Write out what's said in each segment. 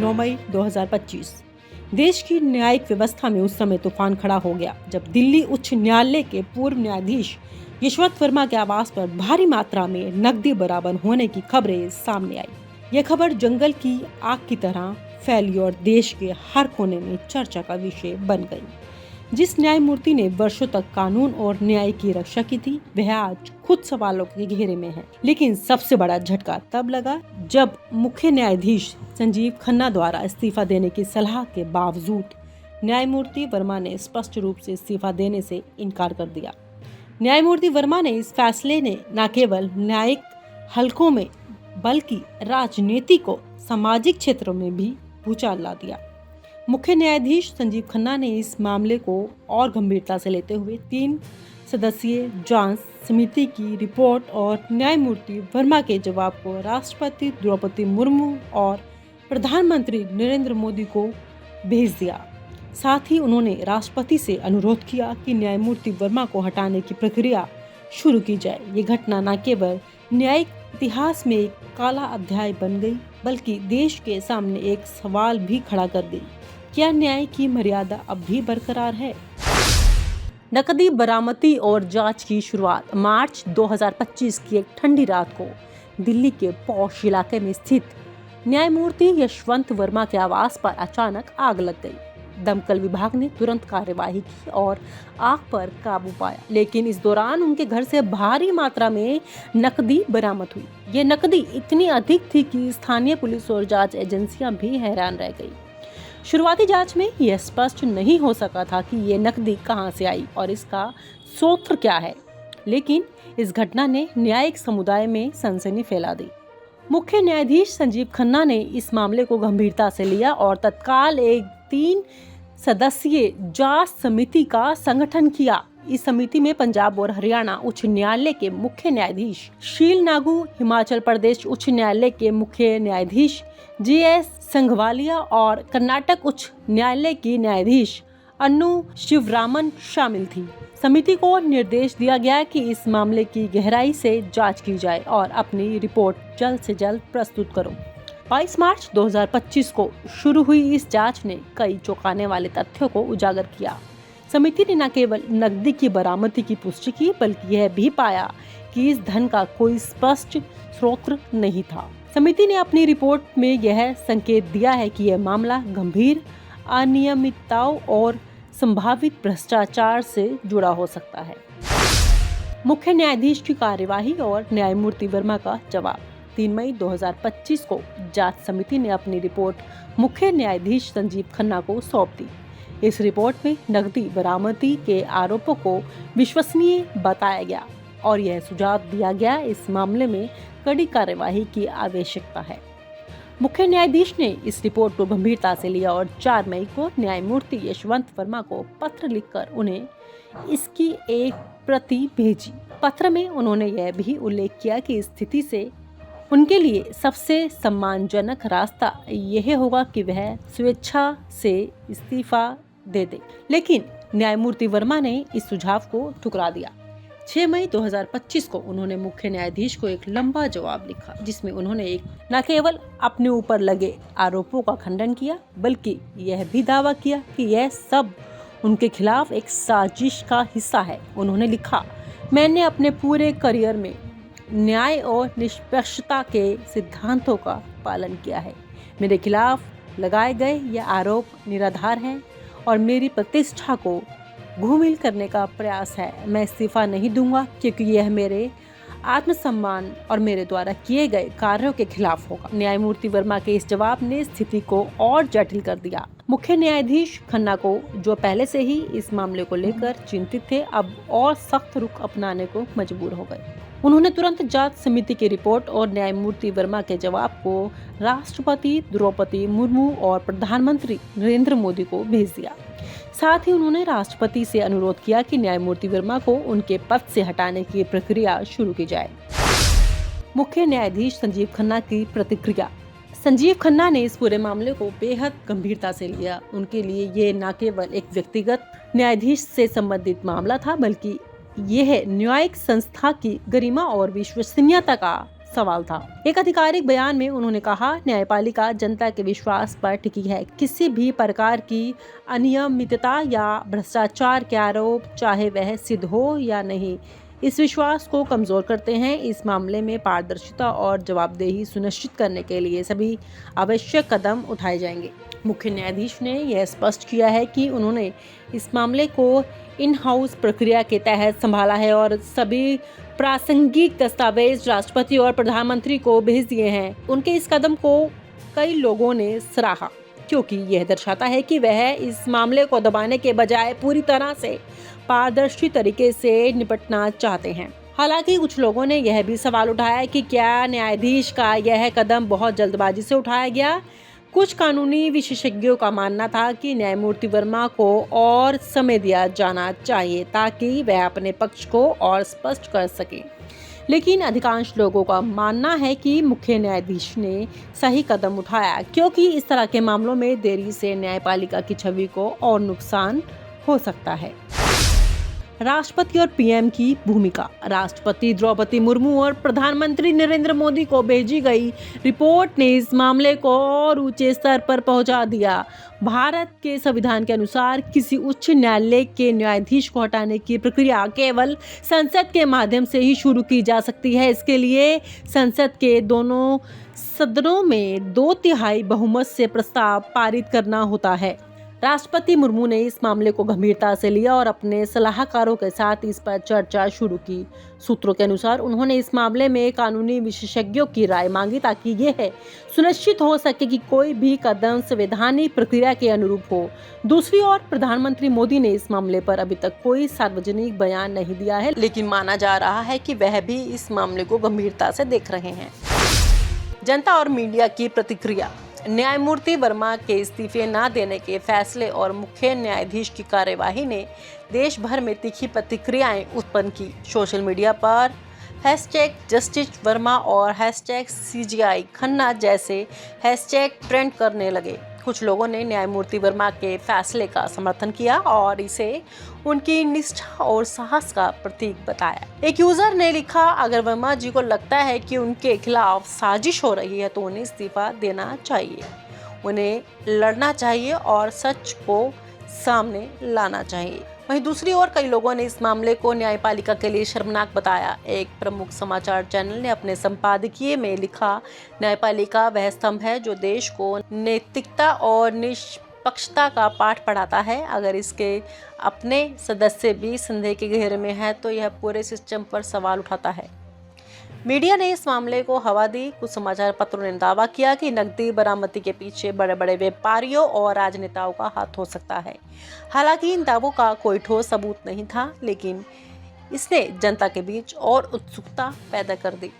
9 मई 2025। देश की न्यायिक व्यवस्था में उस समय तूफान खड़ा हो गया जब दिल्ली उच्च न्यायालय के पूर्व न्यायाधीश यशवंत वर्मा के आवास पर भारी मात्रा में नकदी बरामद होने की खबरें सामने आई। यह खबर जंगल की आग की तरह फैली और देश के हर कोने में चर्चा का विषय बन गई। जिस न्यायमूर्ति ने वर्षों तक कानून और न्याय की रक्षा की थी, वह आज खुद सवालों के घेरे में है। लेकिन सबसे बड़ा झटका तब लगा जब मुख्य न्यायाधीश संजीव खन्ना द्वारा इस्तीफा देने की सलाह के बावजूद न्यायमूर्ति वर्मा ने स्पष्ट रूप से इस्तीफा देने से इनकार कर दिया। न्यायमूर्ति वर्मा ने इस फैसले ने न केवल न्यायिक हलकों में बल्कि राजनीतिक और सामाजिक क्षेत्रों में भी भूचाल ला दिया। मुख्य न्यायाधीश संजीव खन्ना ने इस मामले को और गंभीरता से लेते हुए 3 सदस्यीय जांच समिति की रिपोर्ट और न्यायमूर्ति वर्मा के जवाब को राष्ट्रपति द्रौपदी मुर्मू और प्रधानमंत्री नरेंद्र मोदी को भेज दिया। साथ ही उन्होंने राष्ट्रपति से अनुरोध किया कि न्यायमूर्ति वर्मा को हटाने की प्रक्रिया शुरू की जाए। ये घटना न केवल न्यायिक इतिहास में एक काला अध्याय बन गई, बल्कि देश के सामने एक सवाल भी खड़ा कर दी, क्या न्याय की मर्यादा अब भी बरकरार है? नकदी बरामदी और जांच की शुरुआत। मार्च 2025 की एक ठंडी रात को दिल्ली के पॉश इलाके में स्थित न्यायमूर्ति यशवंत वर्मा के आवास पर अचानक आग लग गई। दमकल विभाग ने तुरंत कार्यवाही की और आग पर काबू पाया, लेकिन इस दौरान उनके घर से भारी मात्रा में नकदी बरामद हुई। ये नकदी इतनी अधिक थी कि स्थानीय पुलिस और जांच एजेंसियां भी हैरान रह गई। शुरुआती जांच में यह स्पष्ट नहीं हो सका था कि ये नकदी कहां से आई और इसका स्रोत क्या है, लेकिन इस घटना ने न्यायिक समुदाय में सनसनी फैला दी। मुख्य न्यायाधीश संजीव खन्ना ने इस मामले को गंभीरता से लिया और तत्काल एक 3 सदस्यीय जांच समिति का संगठन किया। इस समिति में पंजाब और हरियाणा उच्च न्यायालय के मुख्य न्यायाधीश शील नागू, हिमाचल प्रदेश उच्च न्यायालय के मुख्य न्यायाधीश GS संघवालिया और कर्नाटक उच्च न्यायालय की न्यायाधीश अन्नू शिवरामन शामिल थी। समिति को निर्देश दिया गया कि इस मामले की गहराई से जांच की जाए और अपनी रिपोर्ट जल्द से जल्द प्रस्तुत करो। 22 मार्च 2025 को शुरू हुई इस जांच ने कई चौंकाने वाले तथ्यों को उजागर किया। समिति ने न केवल नकदी की बरामदी की पुष्टि की, बल्कि यह भी पाया कि इस धन का कोई स्पष्ट स्रोत नहीं था। समिति ने अपनी रिपोर्ट में यह संकेत दिया है कि यह मामला गंभीर अनियमितताओं और संभावित भ्रष्टाचार से जुड़ा हो सकता है। मुख्य न्यायाधीश की कार्यवाही और न्यायमूर्ति वर्मा का जवाब। 3 मई 2025 को जांच समिति ने अपनी रिपोर्ट मुख्य न्यायाधीश संजीव खन्ना को सौंप दी। इस रिपोर्ट में नकदी बरामदी के आरोपों को विश्वसनीय बताया गया और यह सुझाव दिया गया इस मामले में कड़ी कार्यवाही की आवश्यकता है। मुख्य न्यायाधीश ने इस रिपोर्ट को गंभीरता से लिया और 4 मई को न्यायमूर्ति यशवंत वर्मा को पत्र लिखकर उन्हें इसकी एक प्रति भेजी। पत्र में उन्होंने यह भी उल्लेख किया कि इस स्थिति से उनके लिए सबसे सम्मानजनक रास्ता यह होगा कि वह स्वेच्छा से इस्तीफा दे दे, लेकिन न्यायमूर्ति वर्मा ने इस सुझाव को ठुकरा दिया। 6 मई 2025 को उन्होंने मुख्य न्यायाधीश को एक लंबा जवाब लिखा, जिसमें उन्होंने न केवल अपने ऊपर लगे आरोपों का खंडन किया, बल्कि यह भी दावा किया कि यह सब उनके खिलाफ एक साजिश का हिस्सा है। उन्होंने लिखा, मैंने अपने पूरे करियर में न्याय और निष्पक्षता के सिद्धांतों का पालन किया है। मेरे खिलाफ लगाए गए ये आरोप निराधार हैं और मेरी प्रतिष्ठा को घूमिल करने का प्रयास है। मैं इस्तीफा नहीं दूंगा क्योंकि यह मेरे आत्मसम्मान और मेरे द्वारा किए गए कार्यों के खिलाफ होगा। न्यायमूर्ति वर्मा के इस जवाब ने स्थिति को और जटिल कर दिया। मुख्य न्यायाधीश खन्ना को, जो पहले से ही इस मामले को लेकर चिंतित थे, अब और सख्त रुख अपनाने को मजबूर हो गए। उन्होंने तुरंत जांच समिति की रिपोर्ट और न्यायमूर्ति वर्मा के जवाब को राष्ट्रपति द्रौपदी मुर्मू और प्रधानमंत्री नरेंद्र मोदी को भेज दिया। साथ ही उन्होंने राष्ट्रपति से अनुरोध किया कि न्यायमूर्ति वर्मा को उनके पद से हटाने की प्रक्रिया शुरू की जाए। मुख्य न्यायाधीश संजीव खन्ना की प्रतिक्रिया। संजीव खन्ना ने इस पूरे मामले को बेहद गंभीरता से लिया। उनके लिए ये न केवल एक व्यक्तिगत न्यायाधीश से संबंधित मामला था, बल्कि यह न्यायिक संस्था की गरिमा और विश्वसनीयता का सवाल था। एक आधिकारिक बयान में उन्होंने कहा, न्यायपालिका जनता के विश्वास पर टिकी है। किसी भी प्रकार की अनियमितता या भ्रष्टाचार के आरोप, चाहे वह सिद्ध हो या नहीं, इस विश्वास को कमजोर करते हैं। इस मामले में पारदर्शिता और जवाबदेही सुनिश्चित करने के लिए सभी आवश्यक कदम उठाए जाएंगे। मुख्य न्यायाधीश ने यह स्पष्ट किया है कि उन्होंने इस मामले को इन हाउस प्रक्रिया के तहत संभाला है और सभी प्रासंगिक दस्तावेज राष्ट्रपति और प्रधानमंत्री को भेज दिए हैं। उनके इस कदम को कई लोगों ने सराहा, क्योंकि यह दर्शाता है कि वह इस मामले को दबाने के बजाय पूरी तरह से पारदर्शी तरीके से निपटना चाहते हैं। हालांकि कुछ लोगों ने यह भी सवाल उठाया कि क्या न्यायाधीश का यह कदम बहुत जल्दबाजी से उठाया गया। कुछ कानूनी विशेषज्ञों का मानना था कि न्यायमूर्ति वर्मा को और समय दिया जाना चाहिए ताकि वह अपने पक्ष को और स्पष्ट कर सके। लेकिन अधिकांश लोगों का मानना है कि मुख्य न्यायाधीश ने सही कदम उठाया, क्योंकि इस तरह के मामलों में देरी से न्यायपालिका की छवि को और नुकसान हो सकता है। राष्ट्रपति और पीएम की भूमिका। राष्ट्रपति द्रौपदी मुर्मू और प्रधानमंत्री नरेंद्र मोदी को भेजी गई रिपोर्ट ने इस मामले को और ऊंचे स्तर पर पहुंचा दिया। भारत के संविधान के अनुसार किसी उच्च न्यायालय के न्यायाधीश को हटाने की प्रक्रिया केवल संसद के माध्यम से ही शुरू की जा सकती है। इसके लिए संसद के दोनों सदनों में 2/3 बहुमत से प्रस्ताव पारित करना होता है। राष्ट्रपति मुर्मू ने इस मामले को गंभीरता से लिया और अपने सलाहकारों के साथ इस पर चर्चा शुरू की। सूत्रों के अनुसार उन्होंने इस मामले में कानूनी विशेषज्ञों की राय मांगी ताकि यह सुनिश्चित हो सके कि कोई भी कदम संवैधानिक प्रक्रिया के अनुरूप हो। दूसरी ओर प्रधानमंत्री मोदी ने इस मामले पर अभी तक कोई सार्वजनिक बयान नहीं दिया है, लेकिन माना जा रहा है कि वह भी इस मामले को गंभीरता से देख रहे हैं। जनता और मीडिया की प्रतिक्रिया। न्यायमूर्ति वर्मा के इस्तीफे न देने के फैसले और मुख्य न्यायाधीश की कार्यवाही ने देश भर में तीखी प्रतिक्रियाएं उत्पन्न की। सोशल मीडिया पर #जस्टिस वर्मा और #CGI खन्ना जैसे हैशटैग ट्रेंड करने लगे। कुछ लोगों ने न्यायमूर्ति वर्मा के फैसले का समर्थन किया और इसे उनकी निष्ठा और साहस का प्रतीक बताया। एक यूजर ने लिखा, अगर वर्मा जी को लगता है कि उनके खिलाफ साजिश हो रही है तो उन्हें इस्तीफा देना चाहिए, उन्हें लड़ना चाहिए और सच को सामने लाना चाहिए। वहीं दूसरी ओर कई लोगों ने इस मामले को न्यायपालिका के लिए शर्मनाक बताया। एक प्रमुख समाचार चैनल ने अपने संपादकीय में लिखा, न्यायपालिका वह स्तंभ है जो देश को नैतिकता और निष्पक्षता का पाठ पढ़ाता है। अगर इसके अपने सदस्य भी संदेह के घेरे में हैं तो यह पूरे सिस्टम पर सवाल उठाता है। मीडिया ने इस मामले को हवा दी। कुछ समाचार पत्रों ने दावा किया कि नकदी बरामदी के पीछे बड़े बड़े व्यापारियों और राजनेताओं का हाथ हो सकता है। हालांकि इन दावों का कोई ठोस सबूत नहीं था, लेकिन इसने जनता के बीच और उत्सुकता पैदा कर दी।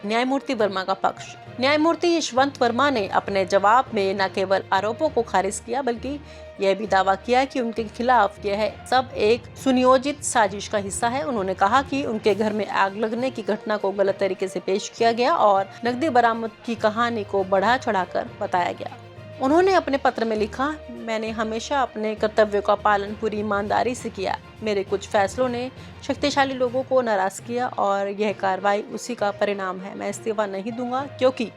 न्यायमूर्ति वर्मा का पक्ष। न्यायमूर्ति यशवंत वर्मा ने अपने जवाब में न केवल आरोपों को खारिज किया बल्कि यह भी दावा किया कि उनके खिलाफ यह सब एक सुनियोजित साजिश का हिस्सा है। उन्होंने कहा कि उनके घर में आग लगने की घटना को गलत तरीके से पेश किया गया और नकदी बरामद की कहानी को बढ़ा चढ़ाकर बताया गया। उन्होंने अपने पत्र में लिखा, मैंने हमेशा अपने कर्तव्यों का पालन पूरी ईमानदारी से किया। मेरे कुछ फैसलों ने शक्तिशाली लोगों को नाराज किया और यह कार्रवाई उसी का परिणाम है। मैं इस्तीफा नहीं दूंगा क्योंकि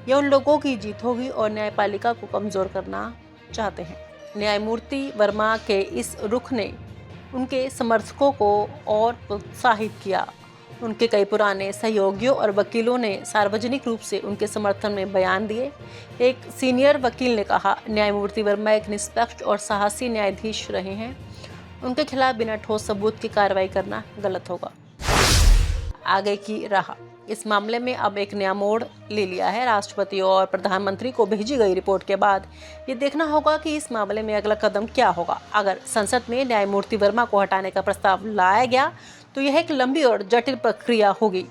यह उन लोगों की जीत होगी और न्यायपालिका को कमजोर करना चाहते हैं। न्यायमूर्ति वर्मा के इस रुख ने उनके समर्थकों को और प्रोत्साहित किया। उनके कई पुराने सहयोगियों और वकीलों ने सार्वजनिक रूप से उनके समर्थन में बयान दिए। एक सीनियर वकील ने कहा, न्यायमूर्ति वर्मा एक निष्पक्ष और साहसी न्यायाधीश रहे हैं। उनके खिलाफ बिना ठोस सबूत की कार्रवाई करना गलत होगा। आगे की राह। इस मामले में अब एक नया मोड़ ले लिया है। राष्ट्रपति और प्रधानमंत्री को भेजी गई रिपोर्ट के बाद ये देखना होगा कि इस मामले में अगला कदम क्या होगा। अगर संसद में न्यायमूर्ति वर्मा को हटाने का प्रस्ताव लाया गया तो यह एक लंबी और जटिल प्रक्रिया होगी।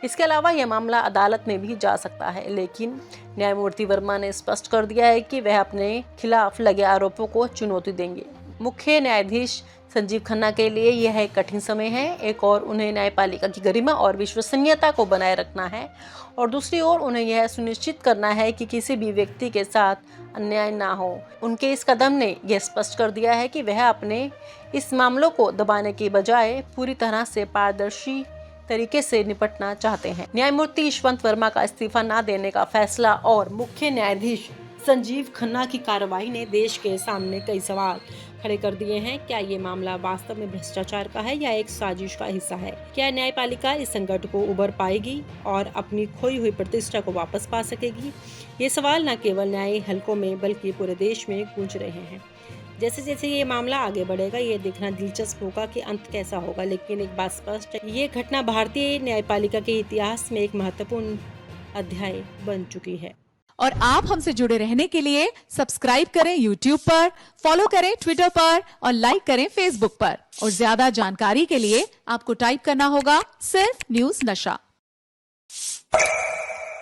इसके अलावा यह मामला अदालत में भी जा सकता है, लेकिन न्यायमूर्ति वर्मा ने स्पष्ट कर दिया है कि वह अपने खिलाफ लगे आरोपों को चुनौती देंगे। मुख्य न्यायाधीश संजीव खन्ना के लिए यह एक कठिन समय है। एक और उन्हें न्यायपालिका की गरिमा और विश्वसनीयता को बनाए रखना है और दूसरी ओर उन्हें यह सुनिश्चित करना है कि किसी भी व्यक्ति के साथ अन्याय ना हो। उनके इस कदम ने यह स्पष्ट कर दिया है कि वह अपने इस मामलों को दबाने के बजाय पूरी तरह से पारदर्शी तरीके से निपटना चाहते हैं। न्यायमूर्ति यशवंत वर्मा का इस्तीफा न देने का फैसला और मुख्य न्यायाधीश संजीव खन्ना की कार्रवाई ने देश के सामने कई सवाल खड़े कर दिए हैं। क्या ये मामला वास्तव में भ्रष्टाचार का है या एक साजिश का हिस्सा है? क्या न्यायपालिका इस संकट को उबर पाएगी और अपनी खोई हुई प्रतिष्ठा को वापस पा सकेगी? ये सवाल न केवल न्याय हलकों में बल्कि पूरे देश में गूंज रहे हैं। जैसे जैसे ये मामला आगे बढ़ेगा, ये देखना दिलचस्प होगा कि अंत कैसा होगा। लेकिन एक बात स्पष्ट है, ये घटना भारतीय न्यायपालिका के इतिहास में एक महत्वपूर्ण अध्याय बन चुकी है। और आप हमसे जुड़े रहने के लिए सब्सक्राइब करें YouTube पर, फॉलो करें Twitter पर और लाइक करें Facebook पर। और ज्यादा जानकारी के लिए आपको टाइप करना होगा सिर्फ न्यूज़ नशा।